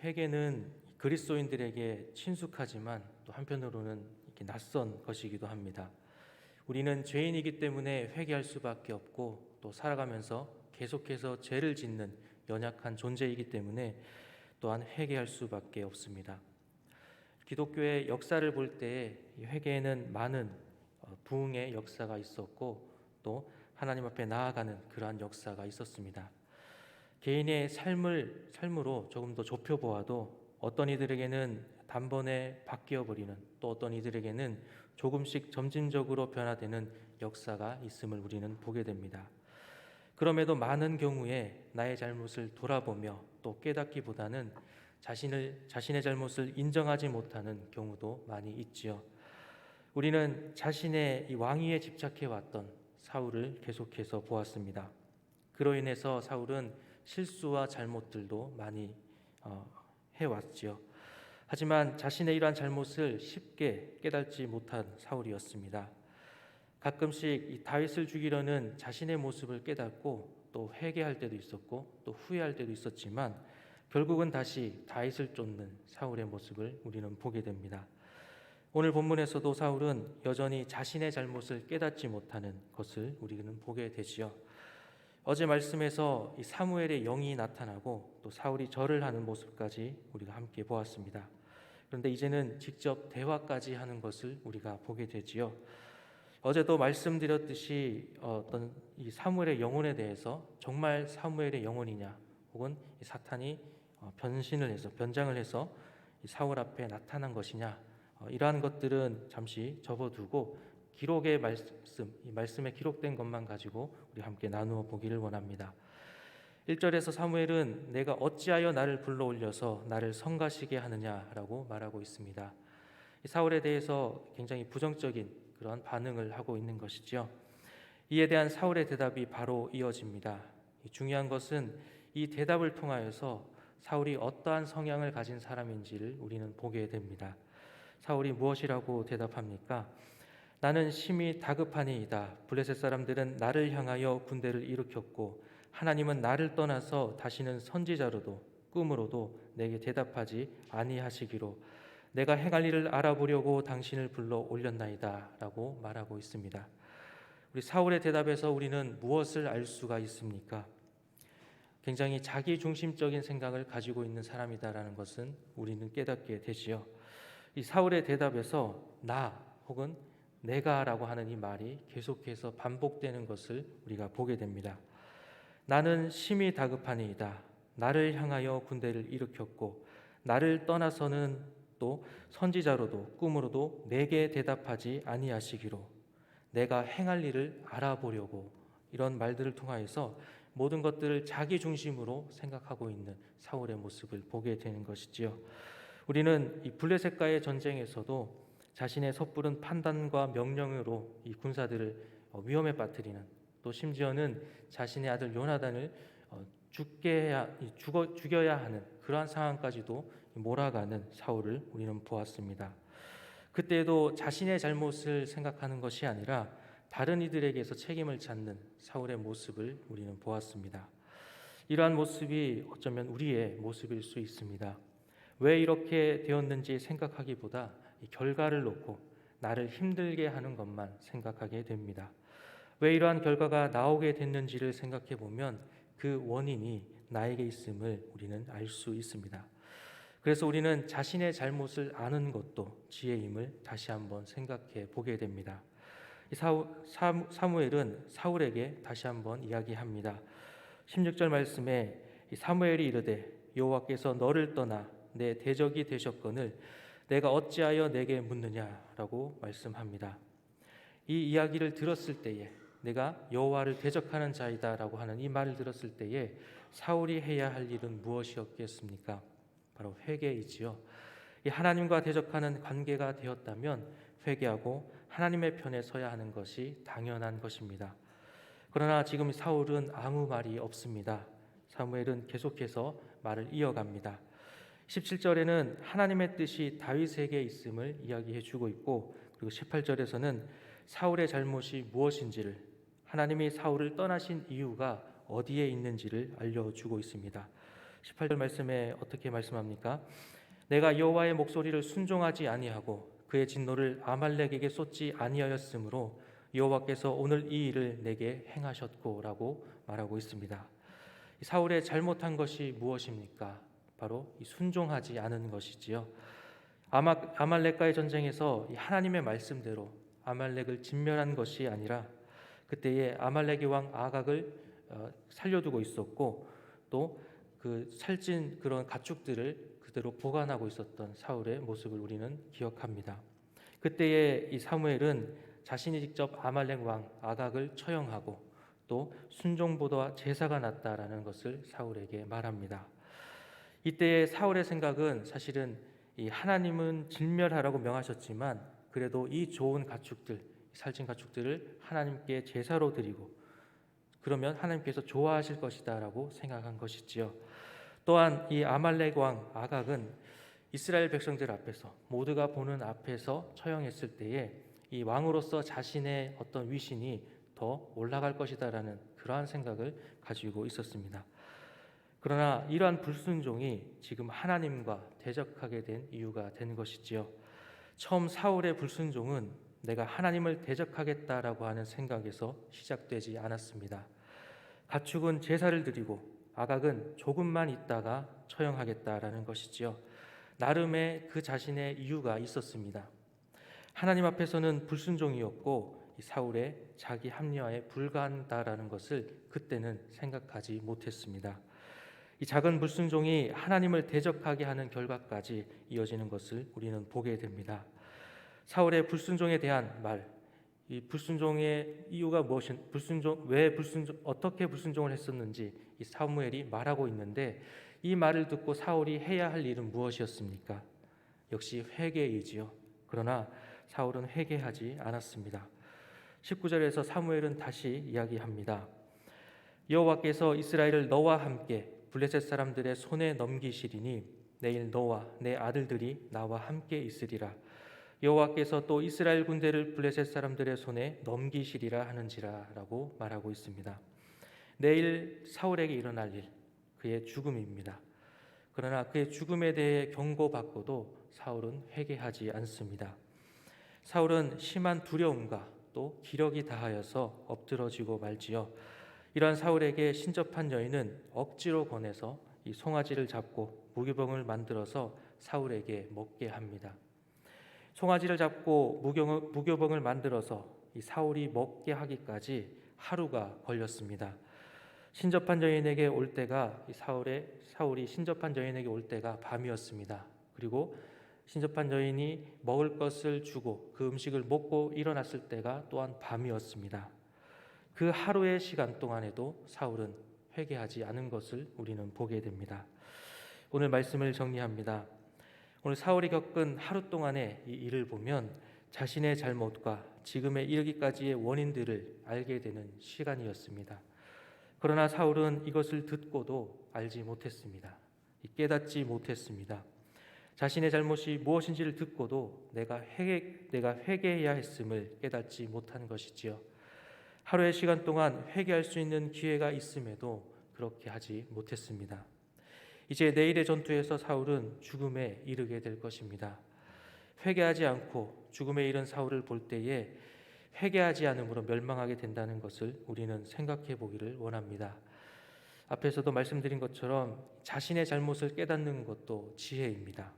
회개는 그리스도인들에게 친숙하지만 또 한편으로는 이렇게 낯선 것이기도 합니다. 우리는 죄인이기 때문에 회개할 수밖에 없고 또 살아가면서 계속해서 죄를 짓는 연약한 존재이기 때문에 또한 회개할 수밖에 없습니다. 기독교의 역사를 볼 때에 회개에는 많은 부흥의 역사가 있었고 또 하나님 앞에 나아가는 그러한 역사가 있었습니다. 개인의 삶으로 조금 더 좁혀보아도 어떤 이들에게는 단번에 바뀌어버리는 또 어떤 이들에게는 조금씩 점진적으로 변화되는 역사가 있음을 우리는 보게 됩니다. 그럼에도 많은 경우에 나의 잘못을 돌아보며 또 깨닫기보다는 자신의 잘못을 인정하지 못하는 경우도 많이 있지요. 우리는 자신의 이 왕위에 집착해 왔던 사울을 계속해서 보았습니다. 그로 인해서 사울은 실수와 잘못들도 많이 해왔지요. 하지만 자신의 이러한 잘못을 쉽게 깨닫지 못한 사울이었습니다. 가끔씩 이 다윗을 죽이려는 자신의 모습을 깨닫고 또 회개할 때도 있었고 또 후회할 때도 있었지만 결국은 다시 다윗을 쫓는 사울의 모습을 우리는 보게 됩니다. 오늘 본문에서도 사울은 여전히 자신의 잘못을 깨닫지 못하는 것을 우리는 보게 되지요. 어제 말씀에서 이 사무엘의 영이 나타나고 또 사울이 절을 하는 모습까지 우리가 함께 보았습니다. 그런데 이제는 직접 대화까지 하는 것을 우리가 보게 되지요. 어제도 말씀드렸듯이 어떤 이 사무엘의 영혼에 대해서 정말 사무엘의 영혼이냐 혹은 사탄이 변장을 해서 사울 앞에 나타난 것이냐 이러한 것들은 잠시 접어두고 기록의 이 말씀에 기록된 것만 가지고 우리 함께 나누어 보기를 원합니다. 1절에서 사무엘은 내가 어찌하여 나를 불러올려서 나를 성가시게 하느냐라고 말하고 있습니다. 사울에 대해서 굉장히 부정적인 그런 반응을 하고 있는 것이죠. 이에 대한 사울의 대답이 바로 이어집니다. 중요한 것은 이 대답을 통하여서 사울이 어떠한 성향을 가진 사람인지를 우리는 보게 됩니다. 사울이 무엇이라고 대답합니까? 나는 심히 다급하니이다. 블레셋 사람들은 나를 향하여 군대를 일으켰고 하나님은 나를 떠나서 다시는 선지자로도 꿈으로도 내게 대답하지 아니하시기로 내가 행할 일을 알아보려고 당신을 불러 올렸나이다 라고 말하고 있습니다. 우리 사울의 대답에서 우리는 무엇을 알 수가 있습니까? 굉장히 자기중심적인 생각을 가지고 있는 사람이다라는 것은 우리는 깨닫게 되지요. 이 사울의 대답에서 나 혹은 내가라고 하는 이 말이 계속해서 반복되는 것을 우리가 보게 됩니다. 나는 심히 다급하니이다. 나를 향하여 군대를 일으켰고 나를 떠나서는 또 선지자로도 꿈으로도 내게 대답하지 아니하시기로 내가 행할 일을 알아보려고 이런 말들을 통하여서 모든 것들을 자기 중심으로 생각하고 있는 사울의 모습을 보게 되는 것이지요. 우리는 이 블레셋과의 전쟁에서도 자신의 섣부른 판단과 명령으로 이 군사들을 위험에 빠뜨리는 또 심지어는 자신의 아들 요나단을 죽여야 하는 그러한 상황까지도 몰아가는 사울을 우리는 보았습니다. 그때도 자신의 잘못을 생각하는 것이 아니라 다른 이들에게서 책임을 찾는 사울의 모습을 우리는 보았습니다. 이러한 모습이 어쩌면 우리의 모습일 수 있습니다. 왜 이렇게 되었는지 생각하기보다 이 결과를 놓고 나를 힘들게 하는 것만 생각하게 됩니다. 왜 이러한 결과가 나오게 됐는지를 생각해 보면 그 원인이 나에게 있음을 우리는 알 수 있습니다. 그래서 우리는 자신의 잘못을 아는 것도 지혜임을 다시 한번 생각해 보게 됩니다. 사무엘은 사울에게 다시 한번 이야기합니다. 16절 말씀에 사무엘이 이르되 여호와께서 너를 떠나 내 대적이 되셨거늘 내가 어찌하여 내게 묻느냐라고 말씀합니다. 이 이야기를 들었을 때에 내가 여호와를 대적하는 자이다라고 하는 이 말을 들었을 때에 사울이 해야 할 일은 무엇이었겠습니까? 바로 회개이지요. 이 하나님과 대적하는 관계가 되었다면 회개하고 하나님의 편에 서야 하는 것이 당연한 것입니다. 그러나 지금 사울은 아무 말이 없습니다. 사무엘은 계속해서 말을 이어갑니다. 17절에는 하나님의 뜻이 다윗에게 있음을 이야기해 주고 있고 그리고 18절에서는 사울의 잘못이 무엇인지를 하나님이 사울을 떠나신 이유가 어디에 있는지를 알려주고 있습니다. 18절 말씀에 어떻게 말씀합니까? 내가 여호와의 목소리를 순종하지 아니하고 그의 진노를 아말렉에게 쏟지 아니하였으므로 여호와께서 오늘 이 일을 내게 행하셨고라고 말하고 있습니다. 사울의 잘못한 것이 무엇입니까? 바로 이 순종하지 않은 것이지요. 아말렉과의 전쟁에서 하나님의 말씀대로 아말렉을 진멸한 것이 아니라 그때에 아말렉의 왕 아각을 살려두고 있었고 또 그 살찐 그런 가축들을 그대로 보관하고 있었던 사울의 모습을 우리는 기억합니다. 그때에 이 사무엘은 자신이 직접 아말렉 왕 아각을 처형하고 또 순종보다 제사가 낫다라는 것을 사울에게 말합니다. 이때의 사울의 생각은 사실은 이 하나님은 진멸하라고 명하셨지만 그래도 이 좋은 가축들, 살찐 가축들을 하나님께 제사로 드리고 그러면 하나님께서 좋아하실 것이다라고 생각한 것이지요. 또한 이 아말렉 왕 아각은 이스라엘 백성들 앞에서 모두가 보는 앞에서 처형했을 때에 이 왕으로서 자신의 어떤 위신이 더 올라갈 것이다라는 그러한 생각을 가지고 있었습니다. 그러나 이러한 불순종이 지금 하나님과 대적하게 된 이유가 된 것이지요. 처음 사울의 불순종은 내가 하나님을 대적하겠다라고 하는 생각에서 시작되지 않았습니다. 가축은 제사를 드리고 아각은 조금만 있다가 처형하겠다라는 것이지요. 나름의 그 자신의 이유가 있었습니다. 하나님 앞에서는 불순종이었고 사울의 자기 합리화에 불과하다라는 것을 그때는 생각하지 못했습니다. 이 작은 불순종이 하나님을 대적하게 하는 결과까지 이어지는 것을 우리는 보게 됩니다. 사울의 불순종에 대한 말, 이 불순종의 이유가 무엇인, 어떻게 불순종을 했었는지 이 사무엘이 말하고 있는데 이 말을 듣고 사울이 해야 할 일은 무엇이었습니까? 역시 회개이지요. 그러나 사울은 회개하지 않았습니다. 19절에서 사무엘은 다시 이야기합니다. 여호와께서 이스라엘을 너와 함께 블레셋 사람들의 손에 넘기시리니 내일 너와 내 아들들이 나와 함께 있으리라. 여호와께서 또 이스라엘 군대를 블레셋 사람들의 손에 넘기시리라 하는지라라고 말하고 있습니다. 내일 사울에게 일어날 일, 그의 죽음입니다. 그러나 그의 죽음에 대해 경고받고도 사울은 회개하지 않습니다. 사울은 심한 두려움과 또 기력이 다하여서 엎드러지고 말지요. 이러한 사울에게 신접한 여인은 억지로 권해서 이 송아지를 잡고 무교병을 만들어서 사울에게 먹게 합니다. 송아지를 잡고 무교병을 만들어서 이 사울이 먹게 하기까지 하루가 걸렸습니다. 신접한 여인에게 올 때가 사울이 신접한 여인에게 올 때가 밤이었습니다. 그리고 신접한 여인이 먹을 것을 주고 그 음식을 먹고 일어났을 때가 또한 밤이었습니다. 그 하루의 시간 동안에도 사울은 회개하지 않은 것을 우리는 보게 됩니다. 오늘 말씀을 정리합니다. 오늘 사울이 겪은 하루 동안의 이 일을 보면 자신의 잘못과 지금에 이르기까지의 원인들을 알게 되는 시간이었습니다. 그러나 사울은 이것을 듣고도 알지 못했습니다. 깨닫지 못했습니다. 자신의 잘못이 무엇인지를 듣고도 내가 회개해야 했음을 깨닫지 못한 것이지요. 하루의 시간 동안 회개할 수 있는 기회가 있음에도 그렇게 하지 못했습니다. 이제 내일의 전투에서 사울은 죽음에 이르게 될 것입니다. 회개하지 않고 죽음에 이른 사울을 볼 때에 회개하지 않음으로 멸망하게 된다는 것을 우리는 생각해 보기를 원합니다. 앞에서도 말씀드린 것처럼 자신의 잘못을 깨닫는 것도 지혜입니다.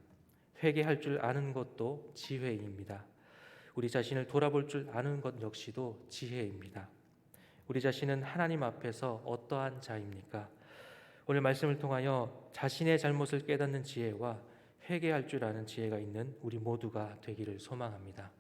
회개할 줄 아는 것도 지혜입니다. 우리 자신을 돌아볼 줄 아는 것 역시도 지혜입니다. 우리 자신은 하나님 앞에서 어떠한 자입니까? 오늘 말씀을 통하여 자신의 잘못을 깨닫는 지혜와 회개할 줄 아는 지혜가 있는 우리 모두가 되기를 소망합니다.